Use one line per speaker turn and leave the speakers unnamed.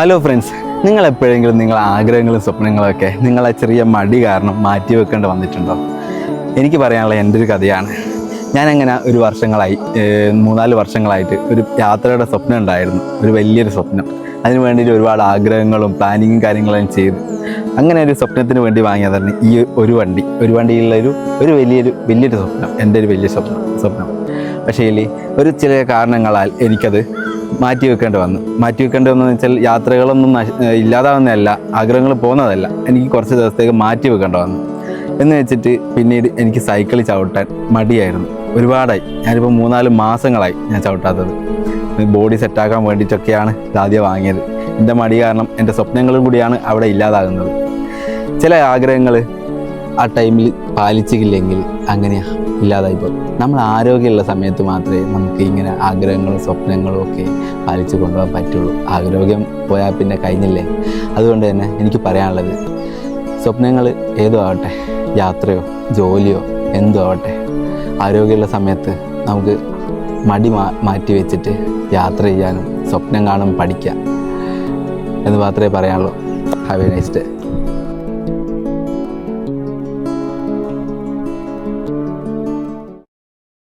Hello friends, നിങ്ങൾ എപ്പോഴെങ്കിലും നിങ്ങളെ ആഗ്രഹങ്ങളും സ്വപ്നങ്ങളൊക്കെ നിങ്ങളെ ചെറിയ മടി കാരണം മാറ്റി വെക്കേണ്ടി വന്നിട്ടുണ്ടോ? എനിക്ക് പറയാനുള്ള എൻ്റെ ഒരു കഥയാണ്. ഞാനങ്ങനെ ഒരു വർഷങ്ങളായി 3-4 വർഷങ്ങളായിട്ട് ഒരു യാത്രയുടെ സ്വപ്നം ഉണ്ടായിരുന്നു, ഒരു വലിയൊരു സ്വപ്നം. അതിന് വേണ്ടിയിട്ട് ഒരുപാട് ആഗ്രഹങ്ങളും പ്ലാനിങ്ങും കാര്യങ്ങളും ചെയ്ത് അങ്ങനെ ഒരു സ്വപ്നത്തിന് വേണ്ടി വാങ്ങിയതാണ് ഈ ഒരു വണ്ടിയുള്ള ഒരു വലിയൊരു സ്വപ്നം, എൻ്റെ ഒരു വലിയ സ്വപ്നം. പക്ഷേ ഒരു ചില കാരണങ്ങളാൽ എനിക്കത് മാറ്റി വെക്കേണ്ടി വന്നു വെച്ചാൽ യാത്രകളൊന്നും ഇല്ലാതാവുന്നതല്ല, ആഗ്രഹങ്ങൾ പോകുന്നതല്ല, എനിക്ക് കുറച്ച് ദിവസത്തേക്ക് മാറ്റി വെക്കേണ്ടി വന്നു. എന്ന് വെച്ചിട്ട് പിന്നീട് എനിക്ക് സൈക്കിൾ ചവിട്ടാൻ മടിയായിരുന്നു. ഒരുപാടായി, ഞാനിപ്പോൾ 3-4 മാസങ്ങളായി ഞാൻ ചവിട്ടാത്തത്. ബോഡി സെറ്റാക്കാൻ വേണ്ടിയിട്ടൊക്കെയാണ് ഇതാദ്യം വാങ്ങിയത്. എൻ്റെ മടി കാരണം എൻ്റെ സ്വപ്നങ്ങളും കൂടിയാണ് അവിടെ ഇല്ലാതാകുന്നത്. ചില ആഗ്രഹങ്ങൾ ആ ടൈമിൽ പാലിച്ചില്ലെങ്കിൽ അങ്ങനെ ഇല്ലാതായിപ്പോൾ. നമ്മൾ ആരോഗ്യമുള്ള സമയത്ത് മാത്രമേ നമുക്ക് ഇങ്ങനെ ആഗ്രഹങ്ങളും സ്വപ്നങ്ങളും ഒക്കെ പാലിച്ചു കൊണ്ടുപോകാൻ പറ്റുള്ളൂ. ആരോഗ്യം പോയാൽ പിന്നെ കഴിഞ്ഞില്ലേ. അതുകൊണ്ട് തന്നെ എനിക്ക് പറയാനുള്ളത്, സ്വപ്നങ്ങൾ ഏതോ ആവട്ടെ, യാത്രയോ ജോലിയോ എന്തോ ആവട്ടെ, ആരോഗ്യമുള്ള സമയത്ത് നമുക്ക് മടി മാറ്റി വെച്ചിട്ട് യാത്ര ചെയ്യാനും സ്വപ്നം കാണാനും പഠിക്കാം എന്ന് മാത്രമേ പറയാനുള്ളൂ. Have A nice day.